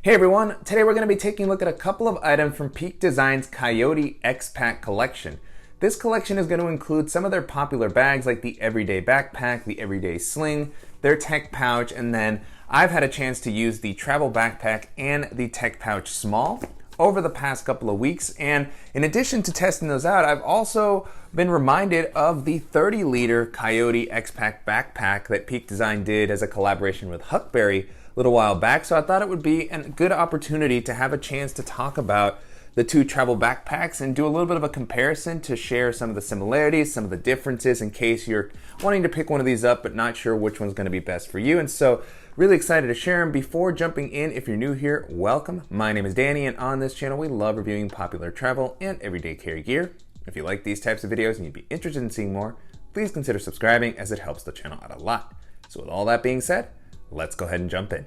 Hey everyone, today we're going to be taking a look at a couple of items from Peak Design's Coyote X-PAC collection. This collection is going to include some of their popular bags like the Everyday Backpack, the Everyday Sling, their Tech Pouch, and then I've had a chance to use the Travel Backpack and the Tech Pouch Small over the past couple of weeks. And in addition to testing those out, I've also been reminded of the 30-liter Coyote X-PAC backpack that Peak Design did as a collaboration with Huckberry a little while back. So I thought it would be a good opportunity to have a chance to talk about the two travel backpacks and do a little bit of a comparison to share some of the similarities, some of the differences in case you're wanting to pick one of these up but not sure which one's going to be best for you. And so really excited to share them. Before jumping in, if you're new here, welcome. My name is Danny, and on this channel we love reviewing popular travel and everyday carry gear. If you like these types of videos and you'd be interested in seeing more, please consider subscribing as it helps the channel out a lot. So with all that being said, let's go ahead and jump in.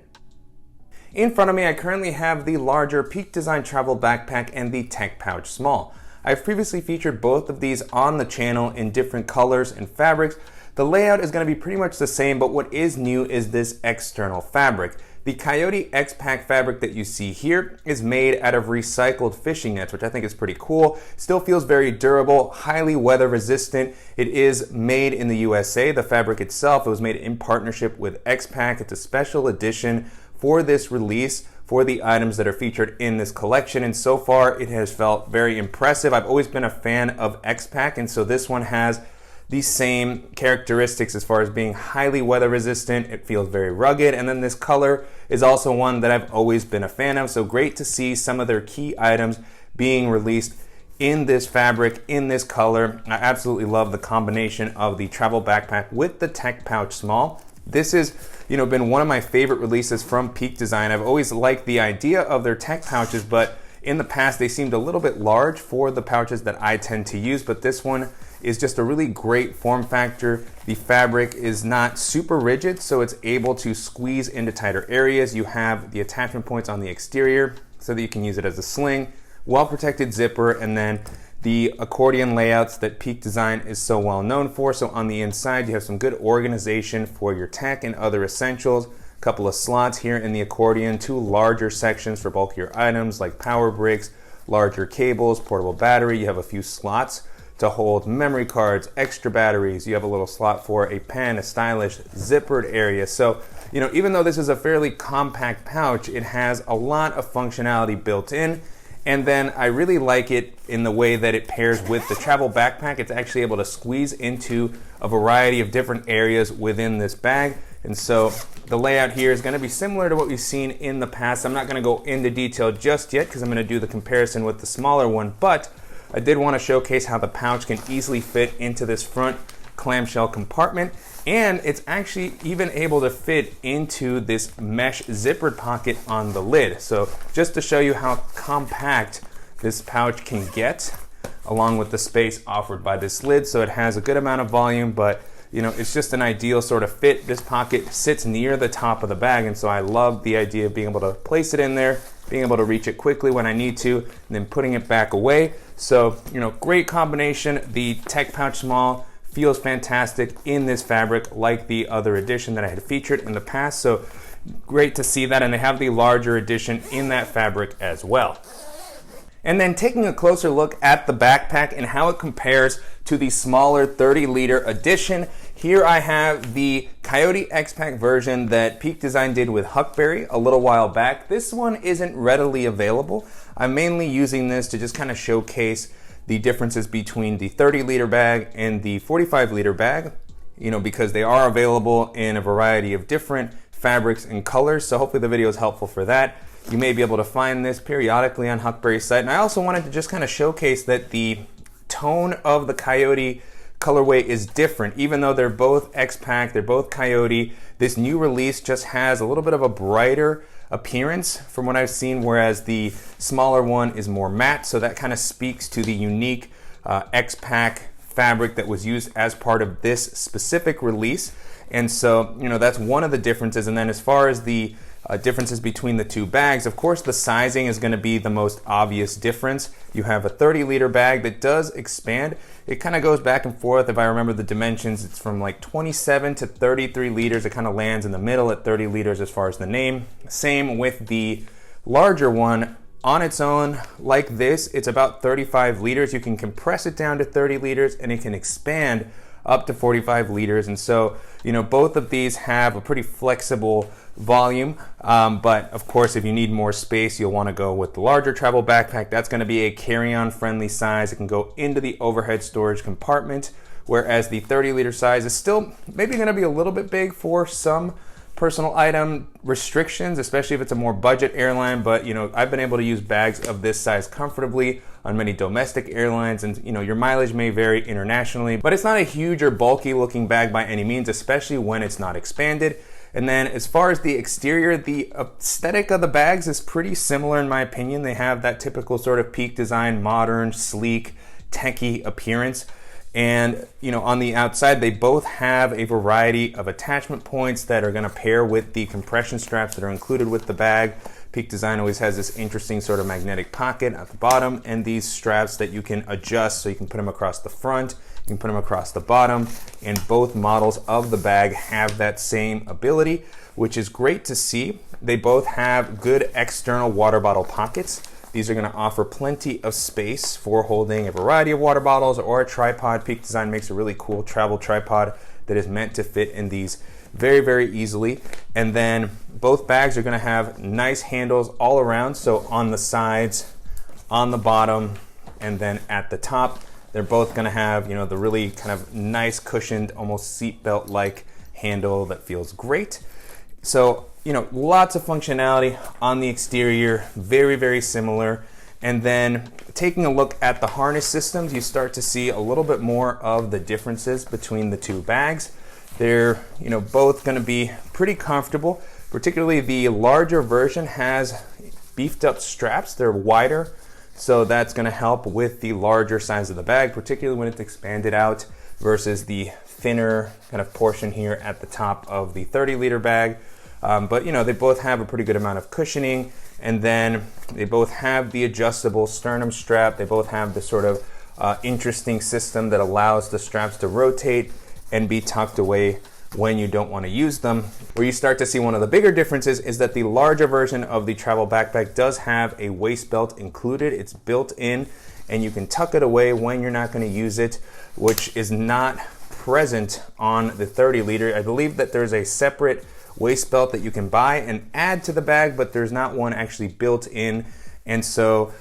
In front of me, I currently have the larger Peak Design Travel Backpack and the Tech Pouch Small. I've previously featured both of these on the channel in different colors and fabrics. The layout is going to be pretty much the same, but what is new is this external fabric. The Coyote X-PAC fabric that you see here is made out of recycled fishing nets, which I think is pretty cool. Still feels very durable, highly weather resistant. It is made in the USA. The fabric itself, it was made in partnership with XPAC. It's a special edition for this release for the items that are featured in this collection, and so far it has felt very impressive. I've always been a fan of XPAC, and so this one has the same characteristics as far as being highly weather resistant. It feels very rugged, and then this color is also one that I've always been a fan of. So great to see some of their key items being released in this fabric, in this color. I absolutely love the combination of the travel backpack with the Tech Pouch Small. This has been one of my favorite releases from Peak Design. I've always liked the idea of their tech pouches, but in the past they seemed a little bit large for the pouches that I tend to use, but this one is just a really great form factor. The fabric is not super rigid, so it's able to squeeze into tighter areas. You have the attachment points on the exterior so that you can use it as a sling, well-protected zipper, and then the accordion layouts that Peak Design is so well known for. So on the inside, you have some good organization for your tech and other essentials. A couple of slots here in the accordion, two larger sections for bulkier items like power bricks, larger cables, portable battery. You have a few slots to hold memory cards, extra batteries. You have a little slot for a pen, a stylish zippered area. So, even though this is a fairly compact pouch, it has a lot of functionality built in. And then I really like it in the way that it pairs with the travel backpack. It's actually able to squeeze into a variety of different areas within this bag. And so the layout here is going to be similar to what we've seen in the past. I'm not going to go into detail just yet because I'm going to do the comparison with the smaller one, but I did want to showcase how the pouch can easily fit into this front clamshell compartment, and it's actually even able to fit into this mesh zippered pocket on the lid. So just to show you how compact this pouch can get, along with the space offered by this lid. So it has a good amount of volume, but it's just an ideal sort of fit. This pocket sits near the top of the bag, and so I love the idea of being able to place it in there, being able to reach it quickly when I need to, and then putting it back away. So, great combination. The Tech Pouch Small feels fantastic in this fabric like the other edition that I had featured in the past. So great to see that, and they have the larger edition in that fabric as well. And then taking a closer look at the backpack and how it compares to the smaller 30-liter edition. Here I have the Coyote X-PAC version that Peak Design did with Huckberry a little while back. This one isn't readily available. I'm mainly using this to just kind of showcase the differences between the 30-liter bag and the 45-liter bag, because they are available in a variety of different fabrics and colors. So hopefully the video is helpful for that. You may be able to find this periodically on Huckberry's site. And I also wanted to just kind of showcase that the tone of the Coyote colorway is different. Even though they're both X-PAC, they're both Coyote, this new release just has a little bit of a brighter appearance from what I've seen, whereas the smaller one is more matte. So that kind of speaks to the unique X-PAC fabric that was used as part of this specific release. And so, that's one of the differences. And then as far as the differences between the two bags, of course the sizing is going to be the most obvious difference. You have a 30-liter bag that does expand. It kind of goes back and forth. If I remember the dimensions, it's from like 27 to 33 liters. It kind of lands in the middle at 30 liters as far as the name. Same with the larger one on its own like this, it's about 35 liters. You can compress it down to 30 liters and it can expand up to 45 liters. And so, both of these have a pretty flexible volume. But of course, if you need more space, you'll want to go with the larger travel backpack. That's going to be a carry-on friendly size. It can go into the overhead storage compartment, whereas the 30-liter size is still maybe going to be a little bit big for some personal item restrictions, especially if it's a more budget airline. But I've been able to use bags of this size comfortably on many domestic airlines, and your mileage may vary internationally, but it's not a huge or bulky looking bag by any means, especially when it's not expanded. And then as far as the exterior, the aesthetic of the bags is pretty similar in my opinion. They have that typical sort of Peak Design, modern, sleek, techie appearance. And on the outside, they both have a variety of attachment points that are going to pair with the compression straps that are included with the bag. Peak Design always has this interesting sort of magnetic pocket at the bottom, and these straps that you can adjust, so you can put them across the front, you can put them across the bottom, and both models of the bag have that same ability, which is great to see. They both have good external water bottle pockets. These are going to offer plenty of space for holding a variety of water bottles or a tripod. Peak Design makes a really cool travel tripod that is meant to fit in these very, very easily. And then both bags are going to have nice handles all around. So on the sides, on the bottom, and then at the top, they're both going to have, the really kind of nice cushioned, almost seatbelt like handle that feels great. So, lots of functionality on the exterior, very, very similar. And then taking a look at the harness systems, you start to see a little bit more of the differences between the two bags. They're, both going to be pretty comfortable. Particularly the larger version has beefed up straps. They're wider, so that's going to help with the larger size of the bag, particularly when it's expanded out versus the thinner kind of portion here at the top of the 30-liter bag. But they both have a pretty good amount of cushioning, and then they both have the adjustable sternum strap. They both have this sort of interesting system that allows the straps to rotate and be tucked away when you don't want to use them. Where you start to see one of the bigger differences is that the larger version of the travel backpack does have a waist belt included. It's built in, and you can tuck it away when you're not going to use it, which is not present on the 30-liter. I believe that there's a separate waist belt that you can buy and add to the bag, but there's not one actually built in. And so,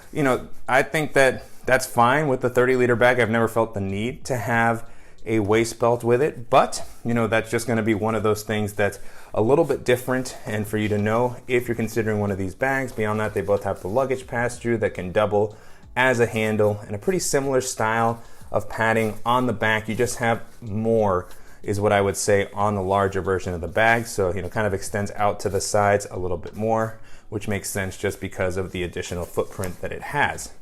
I think that that's fine with the 30-liter bag. I've never felt the need to have a waist belt with it, but that's just going to be one of those things that's a little bit different, and for you to know if you're considering one of these bags. Beyond that, they both have the luggage pass-through that can double as a handle, and a pretty similar style of padding on the back. You just have more, is what I would say, on the larger version of the bag. So, kind of extends out to the sides a little bit more, which makes sense just because of the additional footprint that it has.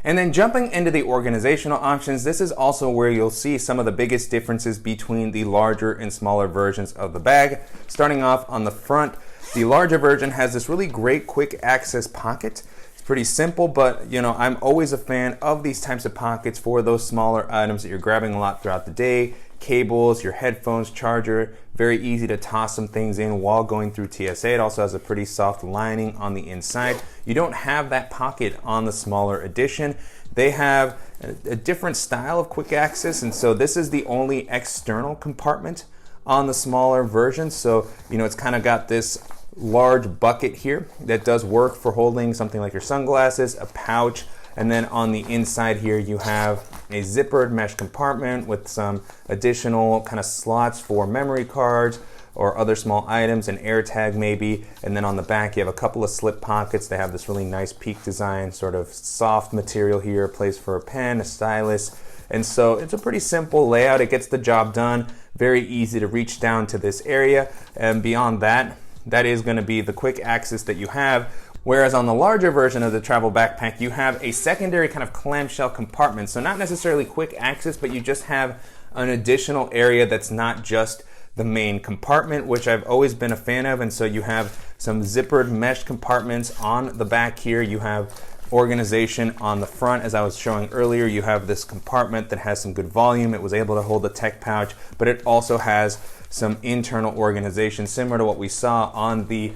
And then jumping into the organizational options, this is also where you'll see some of the biggest differences between the larger and smaller versions of the bag. Starting off on the front, the larger version has this really great quick access pocket. It's pretty simple, but I'm always a fan of these types of pockets for those smaller items that you're grabbing a lot throughout the day. Cables, your headphones, charger, very easy to toss some things in while going through TSA. It also has a pretty soft lining on the inside. You don't have that pocket on the smaller edition. They have a different style of quick access, and so this is the only external compartment on the smaller version. So, it's kind of got this large bucket here that does work for holding something like your sunglasses, a pouch, and then on the inside here you have a zippered mesh compartment with some additional kind of slots for memory cards or other small items, an air tag maybe, and then on the back you have a couple of slip pockets. They have this really nice Peak Design sort of soft material here, a place for a pen, a stylus, and so it's a pretty simple layout. It gets the job done, very easy to reach down to this area, and beyond that, that is going to be the quick access that you have. Whereas on the larger version of the travel backpack, you have a secondary kind of clamshell compartment. So not necessarily quick access, but you just have an additional area that's not just the main compartment, which I've always been a fan of. And so you have some zippered mesh compartments on the back here. You have organization on the front. As I was showing earlier, you have this compartment that has some good volume. It was able to hold the tech pouch, but it also has some internal organization similar to what we saw on the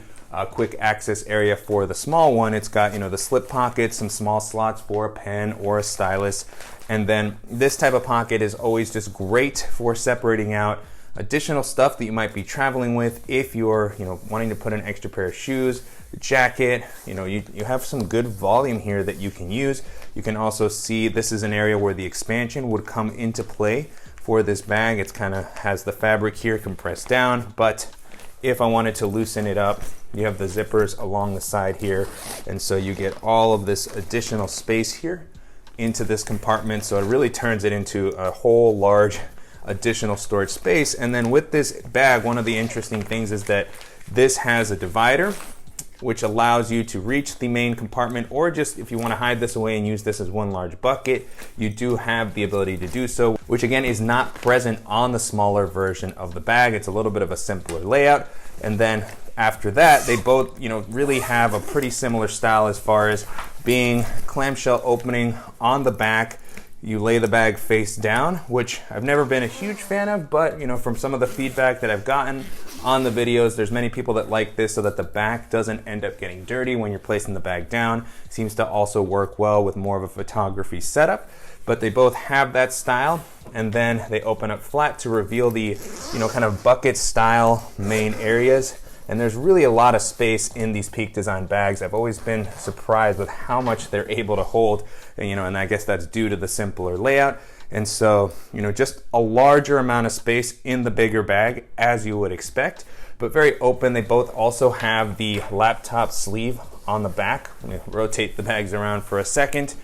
quick access area for the small one. It's got, the slip pockets, some small slots for a pen or a stylus. And then this type of pocket is always just great for separating out additional stuff that you might be traveling with. If you're, wanting to put an extra pair of shoes, a jacket, you have some good volume here that you can use. You can also see this is an area where the expansion would come into play for this bag. It's kind of has the fabric here compressed down, but if I wanted to loosen it up, you have the zippers along the side here, and so you get all of this additional space here into this compartment. So it really turns it into a whole large additional storage space. And then with this bag, one of the interesting things is that this has a divider, which allows you to reach the main compartment, or just if you want to hide this away and use this as one large bucket, you do have the ability to do so, which again is not present on the smaller version of the bag. It's a little bit of a simpler layout. And then after that, they both, really have a pretty similar style as far as being clamshell opening on the back. You lay the bag face down, which I've never been a huge fan of, but from some of the feedback that I've gotten on the videos, there's many people that like this so that the back doesn't end up getting dirty when you're placing the bag down. Seems to also work well with more of a photography setup, but they both have that style. And then they open up flat to reveal the, kind of bucket style main areas. And there's really a lot of space in these Peak Design bags. I've always been surprised with how much they're able to hold, and I guess that's due to the simpler layout. And so, just a larger amount of space in the bigger bag, as you would expect, but very open. They both also have the laptop sleeve on the back. Let me rotate the bags around for a second,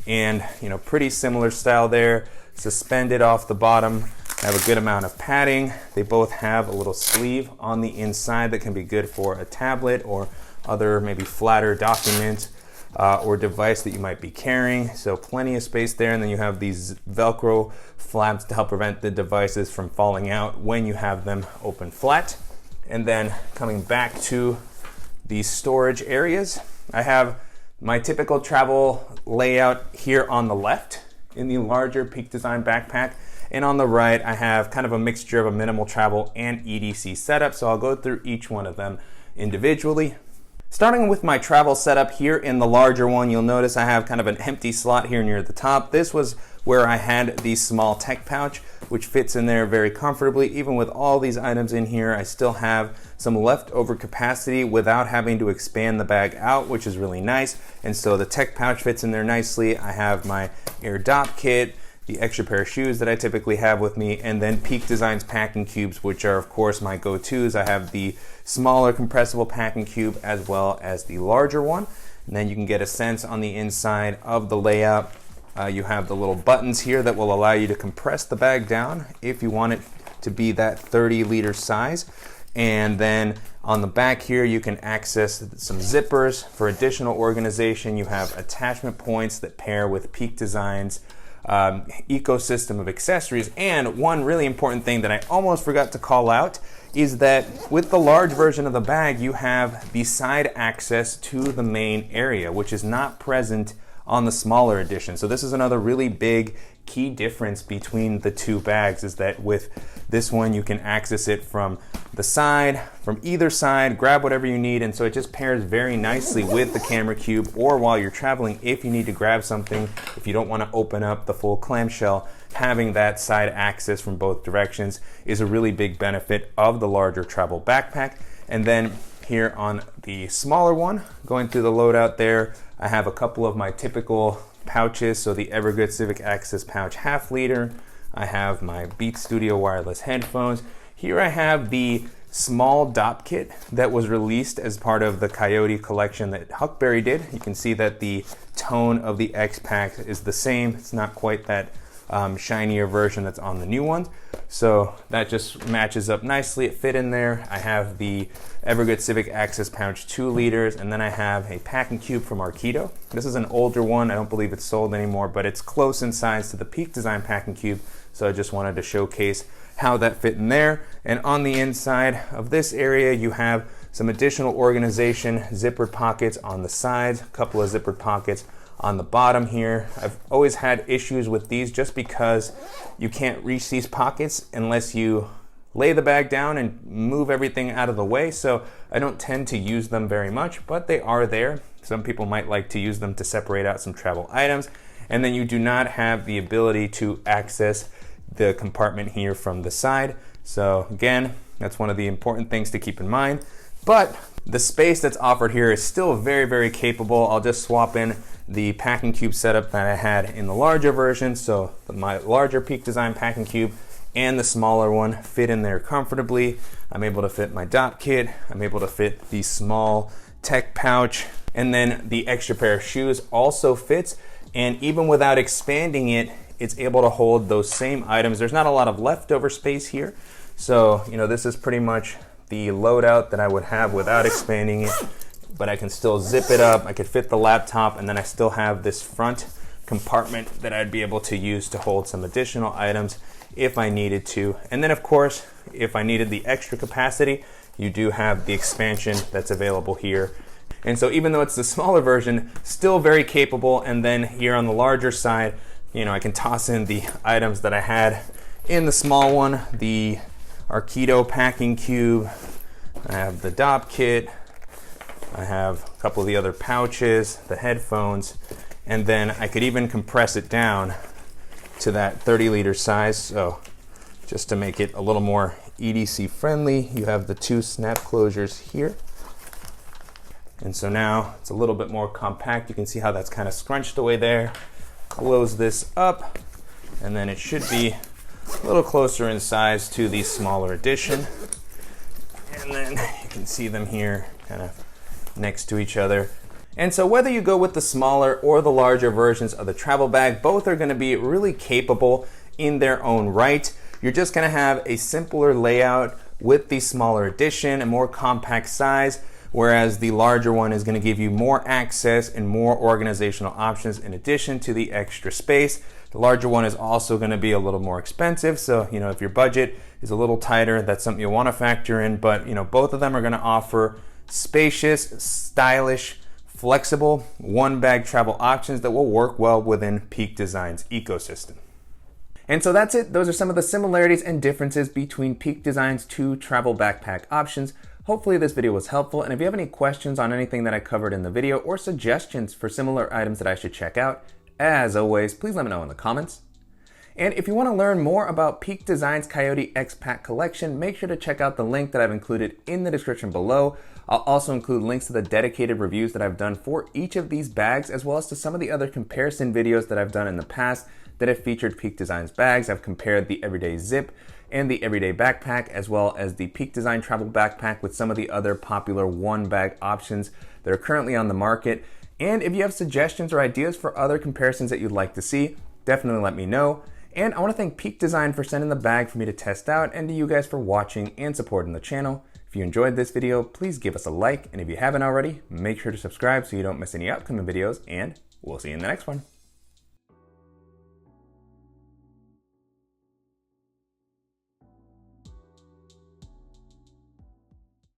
and pretty similar style there. Suspended off the bottom, have a good amount of padding. They both have a little sleeve on the inside that can be good for a tablet or other maybe flatter document or device that you might be carrying. So plenty of space there. And then you have these Velcro flaps to help prevent the devices from falling out when you have them open flat. And then coming back to the storage areas, I have my typical travel layout here on the left in the larger Peak Design backpack. And on the right, I have kind of a mixture of a minimal travel and EDC setup. So I'll go through each one of them individually. Starting with my travel setup here in the larger one, you'll notice I have kind of an empty slot here near the top. This was where I had the small tech pouch, which fits in there very comfortably. Even with all these items in here, I still have some leftover capacity without having to expand the bag out, which is really nice. And so the tech pouch fits in there nicely. I have my air dop kit, the extra pair of shoes that I typically have with me, and then Peak Design's packing cubes, which are of course my go-tos. I have the smaller compressible packing cube as well as the larger one. And then you can get a sense on the inside of the layout. You have the little buttons here that will allow you to compress the bag down if you want it to be that 30-liter size. And then on the back here, you can access some zippers for additional organization. You have attachment points that pair with Peak Design's ecosystem of accessories. And one really important thing that I almost forgot to call out is that with the large version of the bag, you have the side access to the main area, which is not present on the smaller edition. So this is another really big key difference between the two bags, is that with this one you can access it from the side, from either side, grab whatever you need, and so it just pairs very nicely with the camera cube, or while you're traveling, if you need to grab something, if you don't want to open up the full clamshell, having that side access from both directions is a really big benefit of the larger travel backpack. And then here on the smaller one, going through the loadout there, I have a couple of my typical pouches. So the Evergood Civic Access pouch 1/2 liter. I have my Beats Studio wireless headphones. Here I have the small dop kit that was released as part of the Coyote collection that Huckberry did. You can see that the tone of the X-PAC is the same. It's not quite that shinier version that's on the new one. So that just matches up nicely. It fit in there. I have the Evergood Civic Access pouch 2 liters, and then I have a packing cube from Arkedo. This is an older one. I don't believe it's sold anymore, but it's close in size to the Peak Design packing cube. So I just wanted to showcase how that fit in there. And on the inside of this area, you have some additional organization, zippered pockets on the sides, a couple of zippered pockets on the bottom here. I've always had issues with these just because you can't reach these pockets unless you lay the bag down and move everything out of the way. So I don't tend to use them very much, but they are there. Some people might like to use them to separate out some travel items. And then you do not have the ability to access the compartment here from the side. So again, that's one of the important things to keep in mind. But the space that's offered here is still very, very capable. I'll just swap in the packing cube setup that I had in the larger version. So my larger Peak Design packing cube and the smaller one fit in there comfortably. I'm able to fit my dop kit. I'm able to fit the small tech pouch. And then the extra pair of shoes also fits. And even without expanding it, it's able to hold those same items. There's not a lot of leftover space here. So, this is pretty much the loadout that I would have without expanding it, but I can still zip it up. I could fit the laptop, and then I still have this front compartment that I'd be able to use to hold some additional items if I needed to. And then of course, if I needed the extra capacity, you do have the expansion that's available here. And so even though it's the smaller version, still very capable. And then here on the larger side, I can toss in the items that I had in the small one, the Arkido packing cube, I have the dop kit, I have a couple of the other pouches, the headphones, and then I could even compress it down to that 30-liter size. So just to make it a little more EDC friendly, you have the 2 snap closures here. And so now it's a little bit more compact. You can see how that's kind of scrunched away there. Close this up, and then it should be a little closer in size to the smaller edition. And then you can see them here kind of next to each other. And so whether you go with the smaller or the larger versions of the travel bag, both are going to be really capable in their own right. You're just going to have a simpler layout with the smaller edition, a more compact size, whereas the larger one is going to give you more access and more organizational options in addition to the extra space. The larger one is also going to be a little more expensive. So, if your budget is a little tighter, that's something you want to factor in. But, both of them are going to offer spacious, stylish, flexible, one-bag travel options that will work well within Peak Design's ecosystem. And so that's it. Those are some of the similarities and differences between Peak Design's 2 travel backpack options. Hopefully this video was helpful, and if you have any questions on anything that I covered in the video or suggestions for similar items that I should check out, as always, please let me know in the comments. And if you want to learn more about Peak Design's Coyote X-PAC collection, make sure to check out the link that I've included in the description below. I'll also include links to the dedicated reviews that I've done for each of these bags, as well as to some of the other comparison videos that I've done in the past that have featured Peak Design's bags. I've compared the Everyday Zip and the Everyday Backpack, as well as the Peak Design Travel Backpack with some of the other popular one-bag options that are currently on the market. And if you have suggestions or ideas for other comparisons that you'd like to see, definitely let me know. And I want to thank Peak Design for sending the bag for me to test out, and to you guys for watching and supporting the channel. If you enjoyed this video, please give us a like, and if you haven't already, make sure to subscribe so you don't miss any upcoming videos, and we'll see you in the next one.